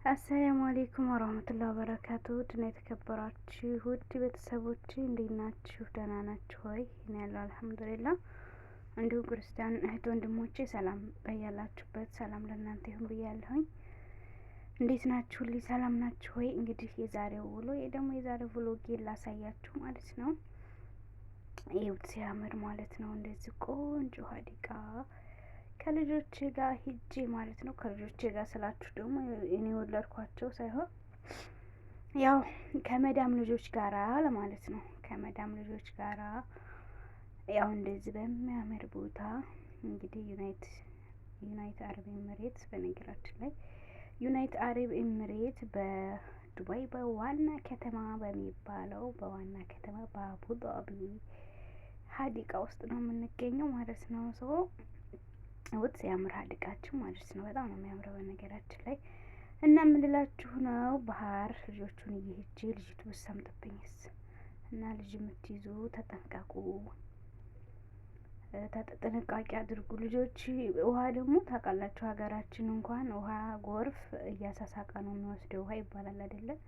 አሰላሙ አሌይኩም ወራህመቱላሂ ወበረካቱ ድና የተከበራችሁ ውድ ቤተሰቦቼ እንዴት ናችሁ? ደህና ናችሁ ሆይ? እኔ ያለው አልሐምዱሊላህ። እንዲሁም ክርስቲያን እህት ወንድሞቼ ሰላም በያላችሁበት ሰላም ለእናንተ ይሁን ብያለሁኝ። እንዴት ናችሁልኝ? ሰላም ናችሁ ሆይ? እንግዲህ የዛሬው ውሎ የዛሬው ቭሎጌ ላሳያችሁ ማለት ነው። ይኸውት ሲያምር ማለት ነው። እንደዚህ ቆንጆ ሀዲቃ ከልጆቼ ጋር ሂጄ ማለት ነው። ከልጆቼ ጋር ስላችሁ ደግሞ እኔ ወለድኳቸው ሳይሆን ያው ከመዳም ልጆች ጋራ ለማለት ነው። ከመዳም ልጆች ጋራ ያው እንደዚህ በሚያምር ቦታ እንግዲህ ዩናይት አረብ ኤምሬት፣ በነገራችን ላይ ዩናይት አረብ ኤምሬት በዱባይ በዋና ከተማ በሚባለው በዋና ከተማ በአቡዳቢ ሀዲቃ ውስጥ ነው የምንገኘው ማለት ነው። ውት ያምር ሀዲቃችን ማለት ነው። በጣም ነው የሚያምረው በነገራችን ላይ እና የምንላችሁ ነው። ባህር ልጆቹን እየሄጄ ልጅቱ ብሰምጥብኝስ እና ልጅ የምትይዙ ተጠንቀቁ፣ ጥንቃቄ አድርጉ ልጆች። ውሃ ደግሞ ታውቃላችሁ ሀገራችን እንኳን ውሃ ጎርፍ እያሳሳቀ ነው የሚወስደው ውሃ ይባላል አይደለም።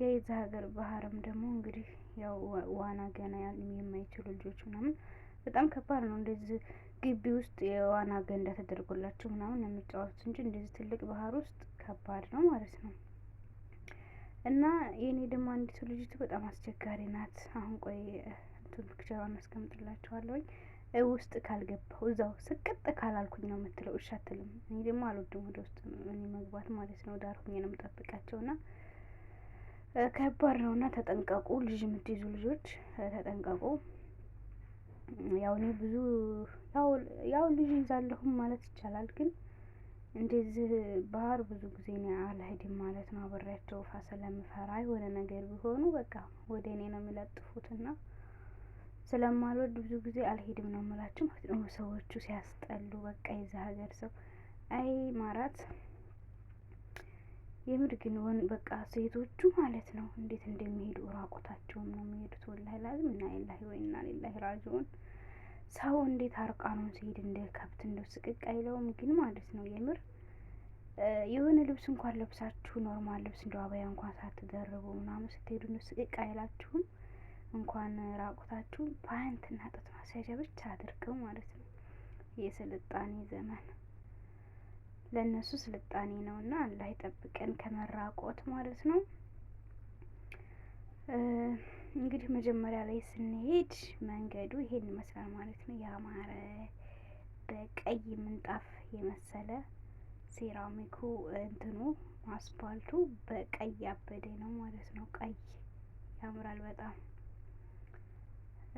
የዛ ሀገር ባህርም ደግሞ እንግዲህ ያው ዋና ገና የማይችሉ ልጆች ምናምን በጣም ከባድ ነው። እንደዚህ ግቢ ውስጥ የዋና ገንዳ ተደርጎላቸው ምናምን የሚጫወቱት እንጂ እንደዚህ ትልቅ ባህር ውስጥ ከባድ ነው ማለት ነው። እና የኔ ደግሞ አንዲቱ ልጅቱ በጣም አስቸጋሪ ናት። አሁን ቆይ ፒክቸሯን አስቀምጥላችኋለሁኝ። ውስጥ ካልገባሁ እዛው ስቅጥ ካላልኩኝ ነው የምትለው። እሺ አትልም። እኔ ደግሞ አልወድም ወደ ውስጥ እኔ መግባት ማለት ነው። ዳር ሁኜ ነው የምጠብቃቸውና ከባድ ነውና ተጠንቀቁ። ልጅ የምትይዙ ልጆች ተጠንቀቁ። ያው እኔ ብዙ ያው ልጅ ይዛለሁም ማለት ይቻላል። ግን እንደዚህ ባህር ብዙ ጊዜ ነው አልሄድም ማለት ነው። አብሬያቸው ውሃ ስለምፈራ የሆነ ነገር ቢሆኑ በቃ ወደ እኔ ነው የሚለጥፉትና ስለማልወድ ብዙ ጊዜ አልሄድም ነው የምላችሁ ማለት ነው። ሰዎቹ ሲያስጠሉ በቃ የዛ ሀገር ሰው አይ ማራት የምር ግን በቃ ሴቶቹ ማለት ነው እንዴት እንደሚሄዱ ራቆታቸውም ነው የሚሄዱት። ወላሂ ላዝም እና ኢላሂ ወኢና ኢለይሂ ራጂዑን። ሰው እንዴት አርቃኑን ሲሄድ እንደ ከብት እንደው ስቅቅ አይለውም ግን ማለት ነው። የምር የሆነ ልብስ እንኳን ለብሳችሁ ኖርማል ልብስ እንደው አባያ እንኳን ሳትደርቡ ምናምን ስትሄዱ እንደው ስቅቅ አይላችሁም? እንኳን ራቆታችሁ ፓንትና ጡት ማስያዣ ብቻ አድርገው ማለት ነው። የስልጣኔ ዘመን ለእነሱ ስልጣኔ ነውና አላህ ይጠብቀን ከመራቆት ማለት ነው። እንግዲህ መጀመሪያ ላይ ስንሄድ መንገዱ ይሄን ይመስላል ማለት ነው። ያማረ በቀይ ምንጣፍ የመሰለ ሴራሚኩ እንትኑ አስፓልቱ በቀይ ያበደ ነው ማለት ነው። ቀይ ያምራል በጣም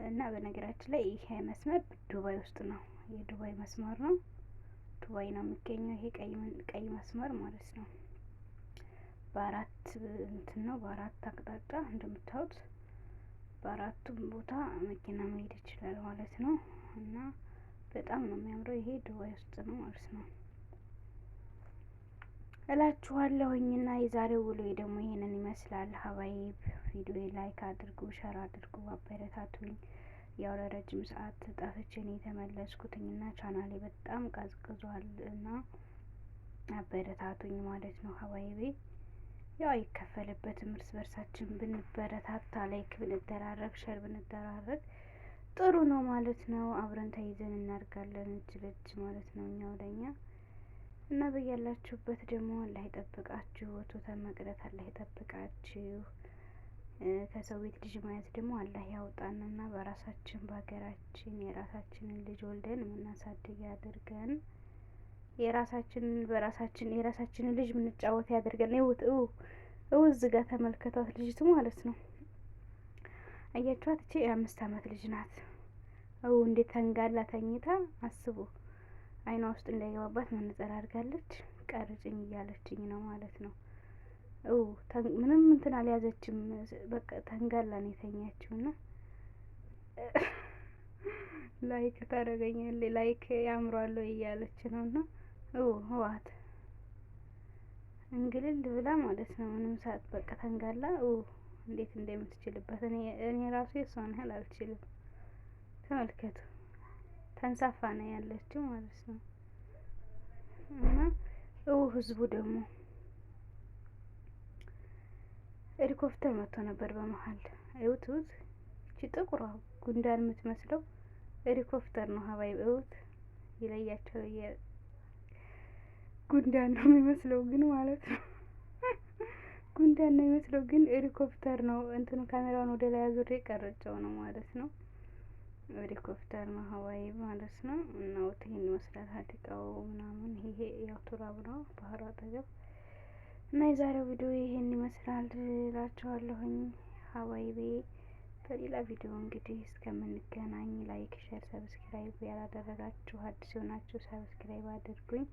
እና በነገራችን ላይ ይሄ መስመር ዱባይ ውስጥ ነው። የዱባይ መስመር ነው። ዱባይ ነው የሚገኘው ይሄ ቀይ መስመር ማለት ነው። በአራት እንትን ነው በአራት አቅጣጫ እንደምታዩት በአራቱም ቦታ መኪና መሄድ ይችላል ማለት ነው። እና በጣም ነው የሚያምረው። ይሄ ዱባይ ውስጥ ነው ማለት ነው እላችኋለሁኝና የዛሬው ውሎ ደግሞ ይሄንን ይመስላል። ሀባይብ ቪዲዮ ላይክ አድርጉ፣ ሸር አድርጉ፣ አበረታቱኝ። ያው ለረጅም ሰዓት ጠፍቼ ነው የተመለስኩትኝና ቻናሌ በጣም ቀዝቅዟል እና አበረታቱኝ ማለት ነው ሀባይቤ። ያው አይከፈልበትም። እርስ በርሳችን ብንበረታታ ላይክ ብንደራረግ ሸር ብንደራረግ ጥሩ ነው ማለት ነው። አብረን ተይዘን እናድጋለን እጅ ለእጅ ማለት ነው እኛ ወደኛ እና በያላችሁበት ደግሞ አላህ ይጠብቃችሁ። ወጥቶ መቅረት አላህ ይጠብቃችሁ። ከሰው ቤት ልጅ ማየት ደግሞ አላህ ያውጣንና በራሳችን በሀገራችን የራሳችንን ልጅ ወልደን የምናሳድግ ያድርገን። የራሳችንን ልጅ የምንጫወት ያድርገን። እዚህ ጋር ተመልከቷት ልጅቱ ማለት ነው። አያችኋት? እቺ የ5 አመት ልጅ ናት። እንዴት ተንጋላ ተኝታ አስቡ። አይኗ ውስጥ እንዳይገባባት መነጽር አድርጋለች። ቀርጭኝ እያለችኝ ነው ማለት ነው። ምንም እንትን አልያዘችም። በቃ ተንጋላ ነው የተኛችውና ላይክ ታደርገኛለች ላይክ ያምሯል እያለች ነውና ህዋት እንግልል ብላ ማለት ነው። ምንም ሰዓት በቃ ተንጋላ እንዴት እንደምትችልበት እኔ ራሱ የሷን ያህል አልችልም። ተመልከቱ። ተንሳፋ ነው ያለችው ማለት ነው። እና ህዝቡ ደግሞ ሄሊኮፕተር መጥቶ ነበር በመሀል። እዩት እቺ ጥቁሯ ጉንዳን የምትመስለው ሄሊኮፕተር ነው። ሀባይ እዩት፣ ይለያቸው። ጉንዳን ነው የሚመስለው ግን ማለት ነው። ጉንዳን ነው የሚመስለው ግን ሄሊኮፕተር ነው። እንትኑ ካሜራውን ወደ ላይ አዙሬ ቀርጬው ነው ማለት ነው። ሄሊኮፕተር ነው ሀዋይ ማለት ነው። እና ይሄን ይመስላል ሀዲቃው ምናምን። ይሄ ያው ቱራብ ነው ባህሩ አጠገብ። እና የዛሬው ቪዲዮ ይሄን ይመስላል እላችኋለሁኝ ሀዋይቤ። በሌላ ቪዲዮ እንግዲህ እስከምንገናኝ ላይክ፣ ሼር፣ ሰብስክራይብ ያላደረጋችሁ አዲስ የሆናችሁ ሰብስክራይብ አድርጉኝ።